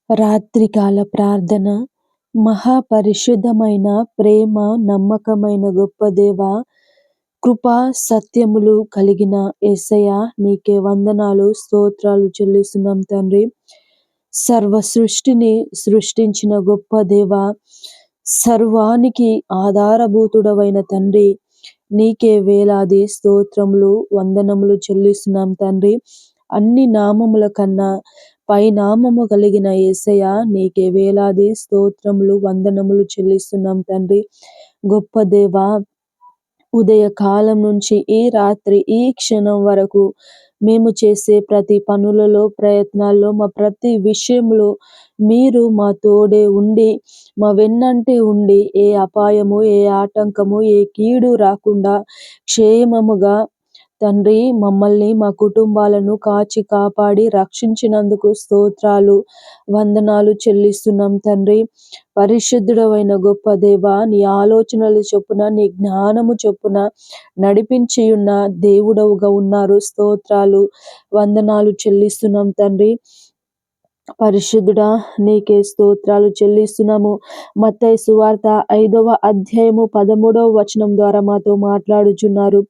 రాత్రికాల ప్రార్థన. మహాపరిశుద్ధమైన ప్రేమ నమ్మకమైన గొప్ప దేవా, కృపా సత్యములు కలిగిన యేసయ్య, నీకే వందనాలు స్తోత్రాలు చెల్లిస్తున్నాం తండ్రి. సర్వ సృష్టిని సృష్టించిన గొప్ప దేవా, సర్వానికి ఆధారభూతుడవైన తండ్రి, నీకే వేలాది స్తోత్రములు వందనములు చెల్లిస్తున్నాం తండ్రి. అన్ని నామముల కన్నా పై నామము కలిగిన యేసయ్య, నీకే వేలాది స్తోత్రములు వందనములు చెల్లిస్తున్నాం తండ్రి. గొప్ప దేవా, ఉదయ కాలం నుంచి ఈ రాత్రి ఈ క్షణం వరకు మేము చేసే ప్రతి పనులలో ప్రయత్నాల్లో మా ప్రతి విషయంలో మీరు మా తోడే ఉండి మా వెన్నంటే ఉండి ఏ అపాయము ఏ ఆటంకము ఏ కీడు రాకుండా క్షేమముగా తండ్రి మమ్మల్ని మా కుటుంబాలను కాచి కాపాడి రక్షించినందుకు స్తోత్రాలు వందనాలు చెల్లిస్తున్నాం తండ్రి. పరిశుద్ధుడవైన గొప్ప దేవా, నీ ఆలోచనలు చొప్పున నీ జ్ఞానము చొప్పున నడిపించి ఉన్న దేవుడవుగా ఉన్నారు. స్తోత్రాలు వందనాలు చెల్లిస్తున్నాం తండ్రి. పరిశుద్ధుడా, నీకే స్తోత్రాలు చెల్లిస్తున్నాము. మత్తయి సువార్త 5వ అధ్యాయము 13వ వచనం ద్వారా మాతో మాట్లాడుచున్నారు.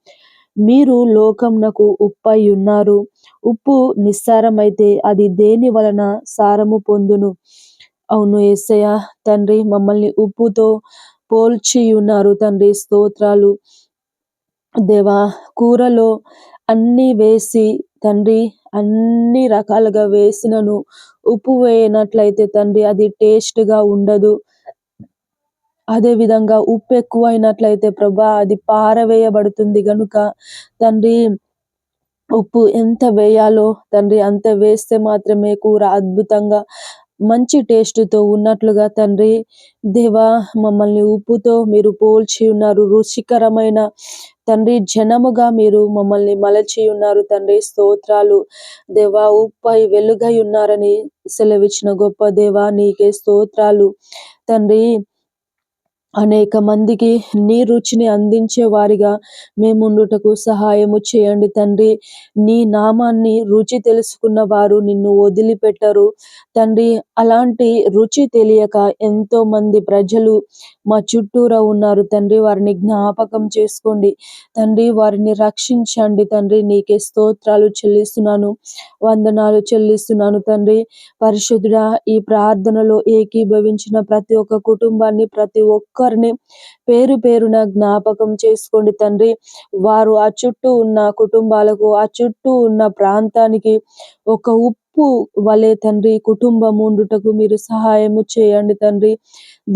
మీరు లోకమునకు ఉప్పై ఉన్నారు. ఉప్పు నిస్సారమైతే అది దేని వలన సారము పొందును? అవును యేసయ్య తండ్రి, మమ్మల్ని ఉప్పుతో పోల్చి ఉన్నారు తండ్రి. స్తోత్రాలు దేవా. కూరలో అన్నీ వేసి తండ్రి, అన్ని రకాలుగా వేసినను ఉప్పు వేయనట్లయితే తండ్రి అది టేస్ట్గా ఉండదు. అదేవిధంగా ఉప్పు ఎక్కువైనట్లయితే ప్రభా అది పారవేయబడుతుంది గనుక తండ్రి, ఉప్పు ఎంత వేయాలో తండ్రి అంత వేస్తే మాత్రమే కూర అద్భుతంగా మంచి టేస్ట్తో ఉన్నట్లుగా తండ్రి దేవా, మమ్మల్ని ఉప్పుతో మీరు పోల్చి ఉన్నారు. రుచికరమైన తండ్రి జనముగా మీరు మమ్మల్ని మలచి ఉన్నారు తండ్రి. స్తోత్రాలు దేవా. ఉప్పై వెలుగై ఉన్నారని సెలవిచ్చిన గొప్ప దేవా, నీకే స్తోత్రాలు తండ్రి. అనేక మందికి నీ రుచిని అందించే వారిగా మేముండుటకు సహాయము చేయండి తండ్రి. నీ నామాన్ని రుచి తెలుసుకున్న వారు నిన్ను వదిలిపెట్టరు తండ్రి. అలాంటి రుచి తెలియక ఎంతో మంది ప్రజలు మా చుట్టూరా ఉన్నారు తండ్రి. వారిని జ్ఞాపకం చేసుకోండి తండ్రి, వారిని రక్షించండి తండ్రి. నీకే స్తోత్రాలు చెల్లిస్తున్నాను వందనాలు చెల్లిస్తున్నాను తండ్రి. పరిశుద్ధుడా, ఈ ప్రార్థనలో ఏకీభవించిన ప్రతి ఒక్క కుటుంబాన్ని ప్రతి ఒక్కరిని పేరు పేరున జ్ఞాపకం చేసుకోండి తండ్రి. వారు ఆ చుట్టూ ఉన్న కుటుంబాలకు ఆ చుట్టూ ఉన్న ప్రాంతానికి ఒక ఉప్పు వలె తండ్రి కుటుంబం ఉండుటకు మీరు సహాయము చేయండి తండ్రి.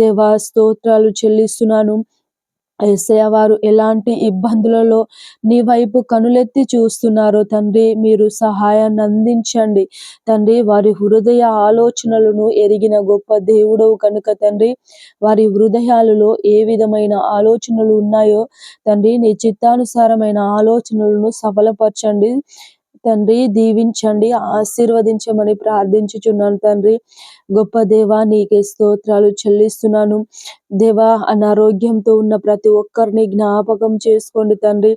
దేవా, స్తోత్రాలు చెల్లిస్తున్నాను. యేసయ్య, వారు ఎలాంటి ఇబ్బందులలో నీ వైపు కనులెత్తి చూస్తున్నారో తండ్రి, మీరు సహాయాన్ని అందించండి తండ్రి. వారి హృదయ ఆలోచనలను ఎరిగిన గొప్ప దేవుడవు కనుక తండ్రి, వారి హృదయాలలో ఏ విధమైన ఆలోచనలు ఉన్నాయో తండ్రి, నీ చిత్తానుసారమైన ఆలోచనలను సఫలపరచండి తండ్రి. దీవించండి, ఆశీర్వదించమని ప్రార్థించుచున్నాను తండ్రి. గొప్ప దేవా, నీకే స్తోత్రాలు చెల్లిస్తున్నాను దేవా. అనారోగ్యంతో ఉన్న ప్రతి ఒక్కరిని జ్ఞాపకం చేసుకోండి తండ్రి.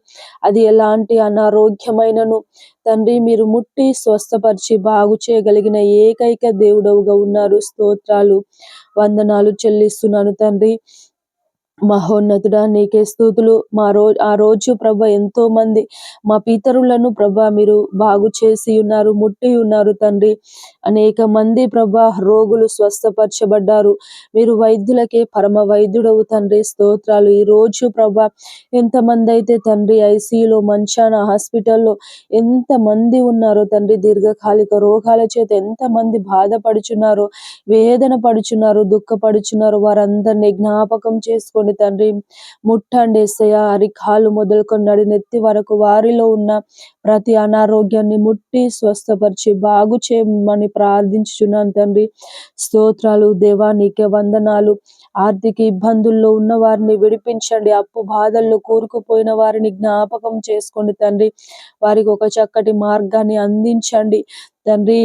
అది ఎలాంటి అనారోగ్యమైనను తండ్రి మీరు ముట్టి స్వస్థపరిచి బాగు చేయగలిగిన ఏకైక దేవుడవుగా ఉన్నారు. స్తోత్రాలు వందనాలు చెల్లిస్తున్నాను తండ్రి. మహోన్నతుడా, నీకే స్తుతులు. ఆ రోజు ప్రభ ఎంతో మంది మా పితరులను ప్రభ మీరు బాగు చేసి ఉన్నారు, ముట్టి ఉన్నారు తండ్రి. అనేక మంది ప్రభ రోగులు స్వస్థపరచబడ్డారు. మీరు వైద్యులకే పరమ వైద్యుడవు తండ్రి. స్తోత్రాలు. ఈ రోజు ప్రభ ఎంతమంది అయితే తండ్రి ఐసీయూలో మంచాన హాస్పిటల్లో ఎంతమంది ఉన్నారో తండ్రి, దీర్ఘకాలిక రోగాల చేత ఎంతమంది బాధపడుచున్నారో, వేదన పడుచున్నారు, దుఃఖపడుచున్నారు, వారందరినీ జ్ఞాపకం చేసుకోండి తండ్రి. ముట్టండి యేసయ్య. అరికాలు మొదలుకొని నడినెత్తి వరకు వారిలో ఉన్న ప్రతి అనారోగ్యాన్ని ముట్టి స్వస్థపరిచి బాగు చేయమని ప్రార్థించుచున్నాను తండ్రి. స్తోత్రాలు దేవా, నీకే వందనాలు. ఆర్థిక ఇబ్బందుల్లో ఉన్న వారిని విడిపించండి. అప్పు బాధల్లో కూరుకుపోయిన వారిని జ్ఞాపకం చేసుకోండి తండ్రి. వారికి ఒక చక్కటి మార్గాన్ని అందించండి తండ్రి.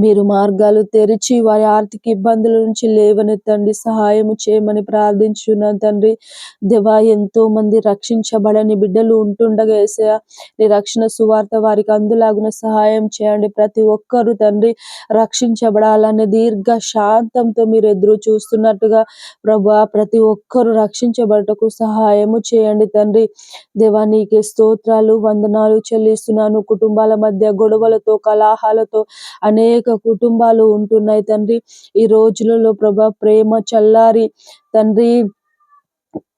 మీరు మార్గాలు తెరిచి వారి ఆర్థిక ఇబ్బందుల నుంచి లేవనెత్తండి, సహాయము చేయమని ప్రార్థించున్నాను తండ్రి. దేవా, ఎంతో మంది రక్షించబడని బిడ్డలు ఉంటుండగా యేసయ్య, నీ రక్షణ సువార్త వారికి అందులాగున సహాయం చేయండి. ప్రతి ఒక్కరు తండ్రి రక్షించబడాలనే దీర్ఘ శాంతంతో మీరు ఎదురు చూస్తున్నట్టుగా ప్రభా, ప్రతి ఒక్కరు రక్షించబడటకు సహాయము చేయండి తండ్రి. దేవా, నీకే స్తోత్రాలు వందనాలు చెల్లిస్తున్నాను. కుటుంబాల మధ్య గొడవలతో కలహాలతో అనేక కుటుంబాలు ఉంటున్నాయి తండ్రి. ఈ రోజులలో ప్రభా, ప్రేమ చల్లారి తండ్రి,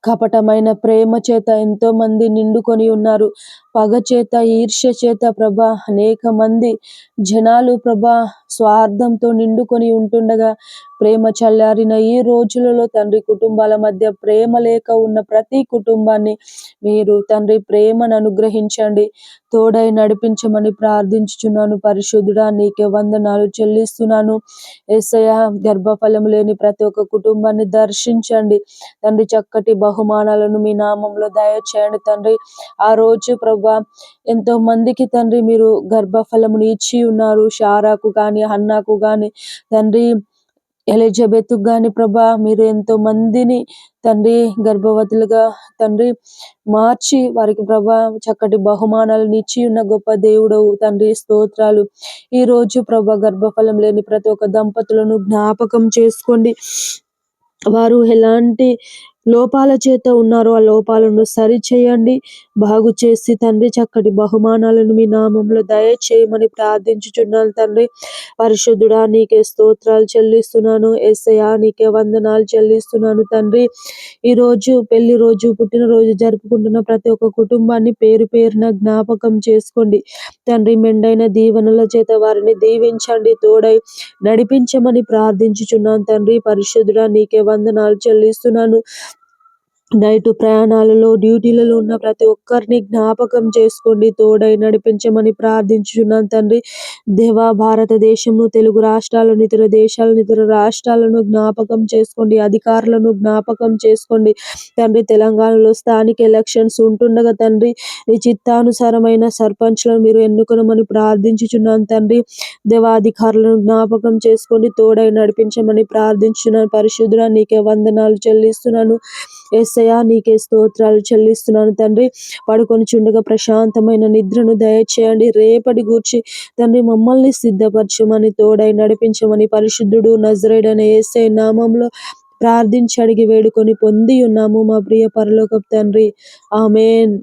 కపటమైన ప్రేమ చేత ఎంతో మంది నిండుకొని ఉన్నారు. పగ చేత, ఈర్ష్య చేత ప్రభా, అనేక మంది జనాలు ప్రభా స్వార్థంతో నిండుకొని ఉంటుండగా, ప్రేమ చల్లారిన ఈ రోజులలో తండ్రి, కుటుంబాల మధ్య ప్రేమ లేక ఉన్న ప్రతి కుటుంబాన్ని మీరు తండ్రి ప్రేమను అనుగ్రహించండి, తోడై నడిపించమని ప్రార్థించుచున్నాను. పరిశుద్ధుడా, నీకే వందనాలు చెల్లిస్తున్నాను. యేసయ్య, గర్భఫలం లేని ప్రతి ఒక్క కుటుంబాన్ని దర్శించండి తండ్రి. చక్కటి బహుమానాలను మీ నామంలో దయచేయండి తండ్రి. ఆ రోజు ప్రభా, ఎంతో మందికి తండ్రి మీరు గర్భఫలమును ఇచ్చి ఉన్నారు. షారాకు కానీ, హన్నాకు కానీ తండ్రి, ఎలిజబెత్ గాని ప్రభా, మీరు ఎంతో మందిని తండ్రి గర్భవతులుగా తండ్రి మార్చి వారికి ప్రభా చక్కటి బహుమానాలను ఇచ్చి ఉన్న గొప్ప దేవుడవు తండ్రి, స్తోత్రాలు. ఈ రోజు ప్రభా, గర్భఫలం లేని ప్రతి ఒక్క దంపతులను జ్ఞాపకం చేసుకోండి. వారు ఎలాంటి లోపాల చేత ఉన్నారో ఆ లోపాలను సరిచేయండి, బాగు చేసి తండ్రి చక్కటి బహుమానాలను మీ నామంలో దయచేయమని ప్రార్థించుచున్నాను తండ్రి. పరిశుద్ధుడా, నీకే స్తోత్రాలు చెల్లిస్తున్నాను. యేసయ్యా, నీకే వందనాలు చెల్లిస్తున్నాను తండ్రి. ఈరోజు పెళ్లి రోజు, పుట్టినరోజు జరుపుకుంటున్న ప్రతి ఒక్క కుటుంబాన్ని పేరు పేరున జ్ఞాపకం చేసుకోండి తండ్రి. మెండైన దీవెనల చేత వారిని దీవించండి, తోడై నడిపించమని ప్రార్థించుచున్నాను తండ్రి. పరిశుద్ధుడా, నీకే వందనాలు చెల్లిస్తున్నాను. నైట్ ప్రయాణాలలో, డ్యూటీలలో ఉన్న ప్రతి ఒక్కరిని జ్ఞాపకం చేసుకోండి, తోడై నడిపించమని ప్రార్థించుచున్నాను తండ్రి. దేవా, భారతదేశంలో తెలుగు రాష్ట్రాలను, ఇతర దేశాలను, ఇతర రాష్ట్రాలను జ్ఞాపకం చేసుకోండి, అధికారులను జ్ఞాపకం చేసుకోండి తండ్రి. తెలంగాణలో స్థానిక ఎలక్షన్స్ ఉంటుండగా తండ్రి, నీ చిత్తానుసారమైన సర్పంచ్లను మీరు ఎన్నుకొనమని ప్రార్థించుచున్నాను తండ్రి. దేవా, అధికారులను జ్ఞాపకం చేసుకోండి, తోడై నడిపించమని ప్రార్థించున్నాను. పరిశుద్ధుడా, నీకే వందనాలు చెల్లిస్తున్నాను. యేసయ్యా, నీకే స్తోత్రాలు చెల్లిస్తున్నాను తండ్రి. పడుకొని చుండగా ప్రశాంతమైన నిద్రను దయచేయండి. రేపటి గూర్చి తండ్రి మమ్మల్ని సిద్ధపరచమని, తోడై నడిపించమని పరిశుద్ధుడు నజరేయుడైన యేసయ్య నామంలో ప్రార్థించి అడిగి వేడుకొని పొంది ఉన్నాము మా ప్రియ పరలోకపు తండ్రి. ఆమేన్.